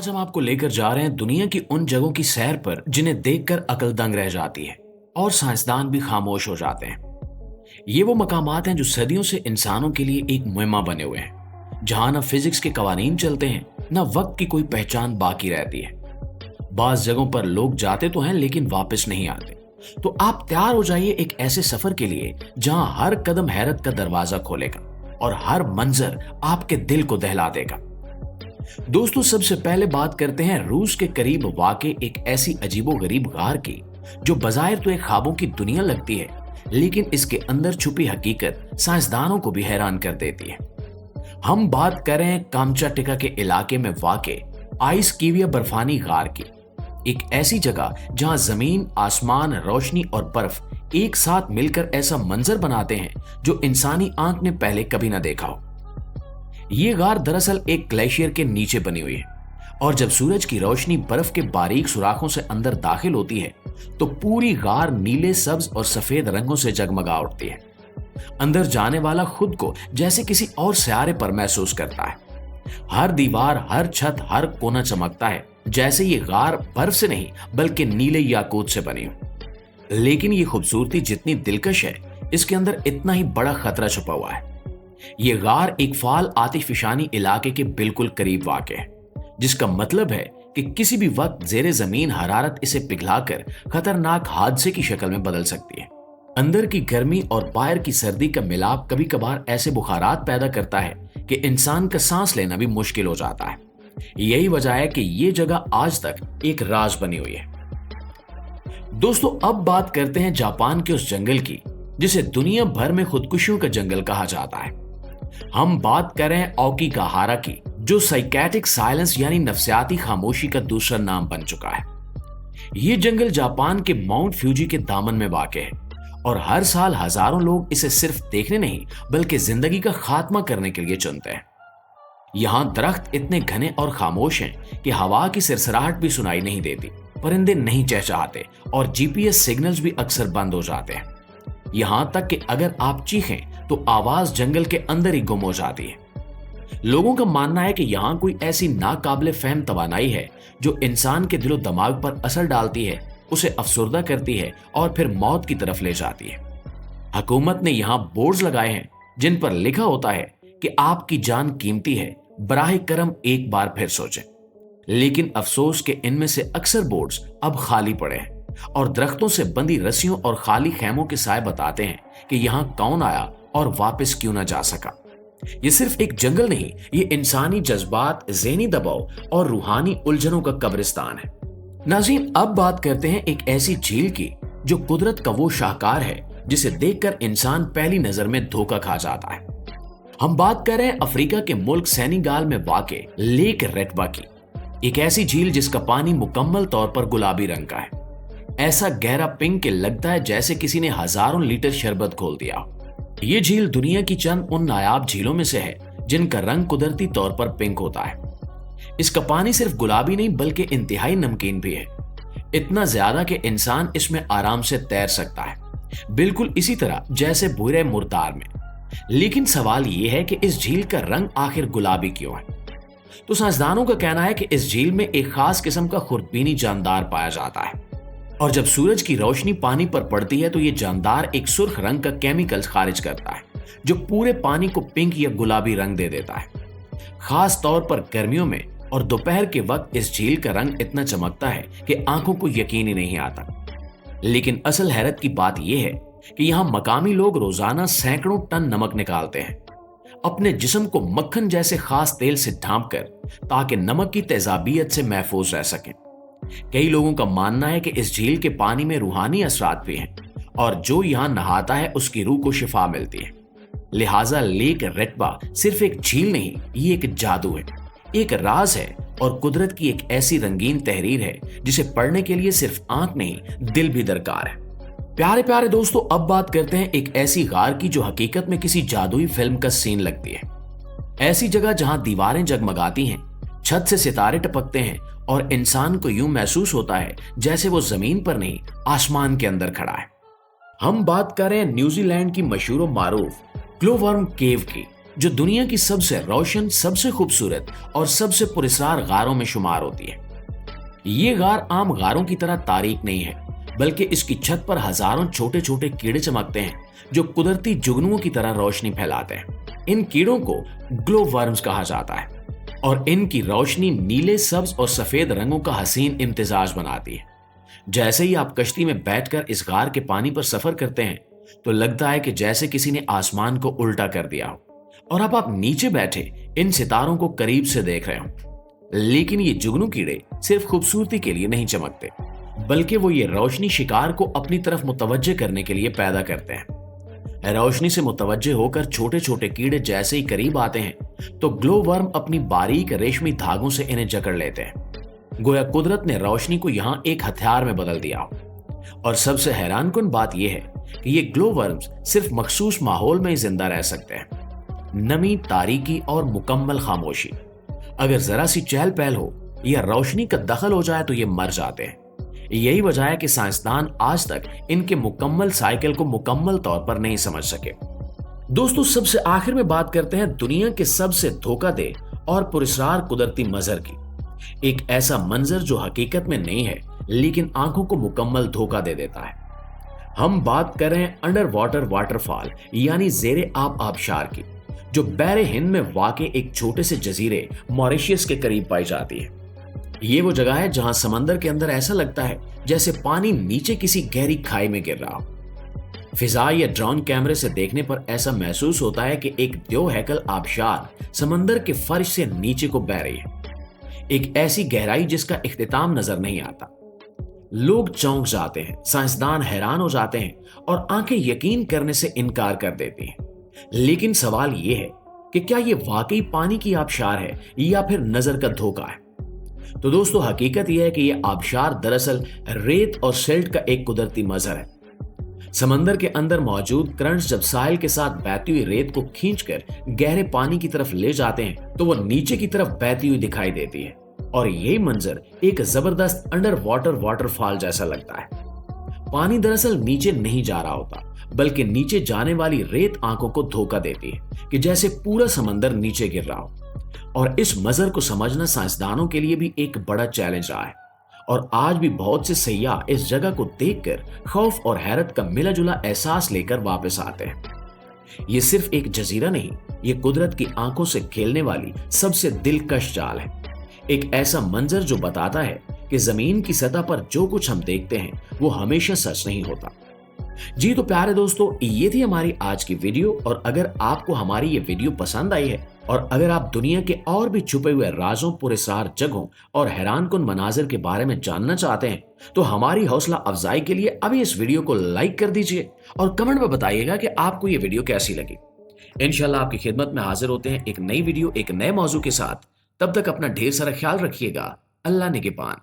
आज हम आपको लेकर जा रहे हैं दुनिया की उन जगहों की सैर पर जिन्हें देखकर अकल दंग रह जाती है और साइंसदान भी खामोश हो जाते हैं। ये वो मकामात हैं जो सदियों से इंसानों के लिए एक मुहिम्मा बने हुए हैं, जहां न फिजिक्स के कवानीन चलते हैं न वक्त की कोई पहचान बाकी रहती है। बाज जगहों पर लोग जाते तो हैं लेकिन वापस नहीं आते। तो आप तैयार हो जाइए एक ऐसे सफर के लिए जहां हर कदम हैरत का दरवाजा खोलेगा और हर मंजर आपके दिल को दहला देगा। दोस्तों, सबसे पहले बात करते हैं रूस के करीब वाक़े एक ऐसी अजीबोगरीब गार की जो बज़ाहिर तो एक ख्वाबों की दुनिया लगती है, लेकिन इसके अंदर छुपी हकीकत साइंसदानों को भी हैरान कर देती है। हम बात कर रहे हैं कामचाटका के इलाके में वाक़े आइस कीविया बर्फानी गार की, एक ऐसी जगह जहां जमीन, आसमान, रोशनी और बर्फ एक साथ मिलकर ऐसा मंजर बनाते हैं जो इंसानी आंख ने पहले कभी ना देखा हो। ये गार दरअसल एक ग्लेशियर के नीचे बनी हुई है और जब सूरज की रोशनी बर्फ के बारीक सुराखों से अंदर दाखिल होती है तो पूरी गार नीले, सब्ज और सफेद रंगों से जगमगा उठती है। अंदर जाने वाला खुद को जैसे किसी और सियारे पर महसूस करता है। हर दीवार, हर छत, हर कोना चमकता है जैसे ये गार बर्फ से नहीं बल्कि नीले याकूत से बनी हो। लेकिन ये खूबसूरती जितनी दिलकश है, इसके अंदर इतना ही बड़ा खतरा छुपा हुआ है। ये गार एक फाल आतिशफशानी इलाके के बिल्कुल करीब वाक़ है, जिसका मतलब है कि किसी भी वक्त ज़ेरे जमीन हरारत इसे पिघलाकर खतरनाक हादसे की शक्ल में बदल सकती है। अंदर की गर्मी और बाहर की सर्दी का मिलाप कभी कभार ऐसे बुखारात पैदा करता है कि इंसान का सांस लेना भी मुश्किल हो जाता है। यही वजह है कि ये जगह आज तक एक राज बनी हुई है। दोस्तों, अब बात करते हैं जापान के उस जंगल की जिसे दुनिया भर में खुदकुशियों का जंगल कहा जाता है। हम बात कर रहे हैं ओकिगाहारा की, जो साइकेटिक साइलेंस यानी नफ्सियाती खामोशी का दूसरा नाम बन चुका है। ये जंगल जापान के माउंट फ्यूजी के दामन में वाक़ है और हर साल हजारों लोग इसे सिर्फ देखने नहीं बल्कि जिंदगी का खात्मा करने के लिए चुनते हैं। यहाँ दरख्त इतने घने और खामोश हैं कि हवा की सिरसराहट भी सुनाई नहीं देती, परिंदे नहीं चहचहाते और जीपीएस सिग्नल्स भी अक्सर बंद हो जाते हैं। यहाँ तक कि अगर आप चीखें तो आवाज जंगल के अंदर ही गुम हो जाती है। लोगों का मानना है कि यहाँ कोई ऐसी नाकाबिले फहम तवानाई है जो इंसान के दिलो दिमाग पर असर डालती है, उसे अफसुर्दा करती है और फिर मौत की तरफ ले जाती है। हुकूमत ने यहाँ बोर्ड्स लगाए हैं जिन पर लिखा होता है कि आपकी जान कीमती है, बराह करम एक बार फिर सोचें। लेकिन अफसोस के इनमें से अक्सर बोर्ड्स अब खाली पड़े हैं और दरख्तों से बंधी रस्सियों और खाली खैमों के साए बताते हैं कि यहाँ कौन आया और वापस क्यों ना जा सका। ये सिर्फ एक जंगल नहीं, ये इंसानी जज्बात, ज़हनी दबाव और रूहानी उलझनों का कब्रिस्तान है। नाज़रीन, अब बात करते हैं एक ऐसी झील की जो कुदरत का वो शाहकार है जिसे देखकर इंसान पहली नजर में धोखा खा जाता है। हम बात कर रहे हैं अफ्रीका के मुल्क सेनेगाल में वाक़े लेक रेटबा की, एक ऐसी झील जिसका पानी मुकम्मल तौर पर गुलाबी रंग का है। ऐसा गहरा पिंक के लगता है जैसे किसी ने हजारों लीटर शरबत घोल दिया। ये झील दुनिया की चंद उन नायाब झीलों में से है जिनका रंग कुदरती तौर पर पिंक होता है। इसका पानी सिर्फ गुलाबी नहीं बल्कि इंतहाई नमकीन भी है, इतना ज्यादा कि इंसान इसमें आराम से तैर सकता है, बिल्कुल इसी तरह जैसे बूरे मुर्तार में। लेकिन सवाल यह है कि इस झील का रंग आखिर गुलाबी क्यों है? तो साइंसदानों का कहना है कि इस झील में एक खास किस्म का खुर्दबीनी जानदार पाया जाता है और जब सूरज की रोशनी पानी पर पड़ती है तो ये जानदार एक सुर्ख रंग का केमिकल खारिज करता है जो पूरे पानी को पिंक या गुलाबी रंग दे देता है। खास तौर पर गर्मियों में और दोपहर के वक्त इस झील का रंग इतना चमकता है कि आंखों को यकीन ही नहीं आता। लेकिन असल हैरत की बात यह है कि यहाँ मकामी लोग रोजाना सैकड़ों टन नमक निकालते हैं अपने जिस्म को मक्खन जैसे खास तेल से ढांप कर, ताकि नमक की तेजाबियत से महफूज रह सकें। कई लोगों का मानना है कि इस झील के पानी में रूहानी असरात भी हैं और जो यहाँ नहाता है उसकी रूह को शिफा मिलती है। लिहाजा लेक रेटबा सिर्फ एक झील नहीं, ये एक जादू है, एक राज है और कुदरत की एक ऐसी रंगीन तहरीर है जिसे पढ़ने के लिए सिर्फ आंख नहीं, दिल भी दरकार है। प्यारे प्यारे दोस्तों, अब बात करते हैं एक ऐसी गार की जो हकीकत में किसी जादुई फिल्म का सीन लगती है। ऐसी जगह जहां दीवारें जगमगाती हैं, छत से सितारे टपकते हैं और इंसान को यूं महसूस होता है जैसे वो जमीन पर नहीं आसमान के अंदर खड़ा है। हम बात कर रहे हैं न्यूजीलैंड की मशहूर मारूफ ग्लोवर्म केव की, जो दुनिया की सबसे रोशन, सबसे खूबसूरत और सबसे पुरस्कार गारों में शुमार होती है। ये गार आम गारों की तरह तारीक नहीं है, बल्कि इसकी छत पर हजारों छोटे छोटे कीड़े चमकते हैं जो कुदरती जुगनुओं की तरह रोशनी फैलाते हैं। इन कीड़ों को ग्लो वर्म्स कहा जाता है और इनकी रोशनी नीले, सब्ज और सफेद रंगों का हसीन इम्तिजाज बनाती है। जैसे ही आप कश्ती में बैठकर इस गार के पानी पर सफर करते हैं तो लगता है कि जैसे किसी ने आसमान को उल्टा कर दिया हो और अब आप नीचे बैठे इन सितारों को करीब से देख रहे हो। लेकिन ये जुगनू कीड़े सिर्फ खूबसूरती के लिए नहीं चमकते, बल्कि वो ये रोशनी शिकार को अपनी तरफ मुतवज्जे करने के लिए पैदा करते हैं। रोशनी से मुतवज्जे होकर छोटे छोटे कीड़े जैसे ही करीब आते हैं तो ग्लो वर्म अपनी बारीक रेशमी धागों से इन्हें जकड़ लेते हैं। गोया कुदरत ने रोशनी को यहां एक हथियार में बदल दिया। और सबसे हैरानकुन बात यह है कि ये ग्लो वर्म्स सिर्फ मखसूस माहौल में ही जिंदा रह सकते हैं। नमी, तारीकी और मुकम्मल खामोशी। अगर जरा सी चहल पहल हो या रोशनी का दखल हो जाए तो ये मर जाते हैं। यही वजह है कि साइंसदान आज तक इनके मुकम्मल साइकिल को मुकम्मल तौर पर नहीं समझ सके। दोस्तों, सबसे आखिर में बात करते हैं दुनिया के सबसे धोखादेह और पुरस्कार कुदरती मंजर की। एक ऐसा मंजर जो हकीकत में नहीं है लेकिन आंखों को मुकम्मल धोखा दे देता है। हम बात कर रहे हैं अंडर वाटर वाटरफॉल यानी जेरे आबशार की, जो बहरे हिंद में वाक़ एक छोटे से जजीरे मॉरिशस के करीब पाई जाती है। ये वो जगह है जहां समंदर के अंदर ऐसा लगता है जैसे पानी नीचे किसी गहरी खाई में गिर रहा हो। फिजा या ड्रोन कैमरे से देखने पर ऐसा महसूस होता है कि एक द्यो हैकल आबशार समंदर के फर्श से नीचे को बह रही है, एक ऐसी गहराई जिसका इख्तिताम नजर नहीं आता। लोग चौंक जाते हैं, साइंसदान हैरान हो जाते हैं और आंखें यकीन करने से इनकार कर देती हैं। लेकिन सवाल यह है कि क्या यह वाकई पानी की आबशार है या फिर नजर का धोखा है? तो दोस्तों, हकीकत यह है कि यह आबशार दरअसल रेत और सिल्ट का एक कुदरती मंजर है। समंदर के अंदर मौजूद करंट्स जब साहिल के साथ बहती हुई रेत को खींचकर गहरे पानी की तरफ ले जाते हैं तो वो नीचे की तरफ बहती हुई दिखाई देती है और यही मंजर एक जबरदस्त अंडर वाटर वाटरफॉल जैसा लगता है। पानी दरअसल नीचे नहीं जा रहा होता, बल्कि नीचे जाने वाली रेत आंखों को धोखा देती है कि जैसे पूरा समंदर नीचे गिर रहा हो। और इस मंजर को समझना साइंसदानों के लिए भी एक बड़ा चैलेंज रहा है और आज भी बहुत से सैयाह इस जगह को देखकर खौफ और हैरत का मिला जुला एहसास लेकर वापस आते हैं। ये सिर्फ एक जजीरा नहीं, ये कुदरत की आंखों से खेलने वाली सबसे दिलकश जाल है। एक ऐसा मंजर जो बताता है कि जमीन की सतह पर जो कुछ हम देखते हैं वो हमेशा सच नहीं होता। जी तो प्यारे दोस्तों, ये थी हमारी आज की वीडियो और अगर आपको हमारी ये वीडियो पसंद आई है और अगर आप दुनिया के और भी छुपे हुए राजों, पुरस्कार जगहों और हैरानकुन मनाजिर के बारे में जानना चाहते हैं तो हमारी हौसला अफजाई के लिए अभी इस वीडियो को लाइक कर दीजिए और कमेंट में बताइएगा कि आपको ये वीडियो कैसी लगी। इंशाल्लाह आपकी खिदमत में हाजिर होते हैं एक नई वीडियो, एक नए मौजू के साथ। तब तक अपना ढेर सारा ख्याल रखिएगा। अल्लाह निगहबान।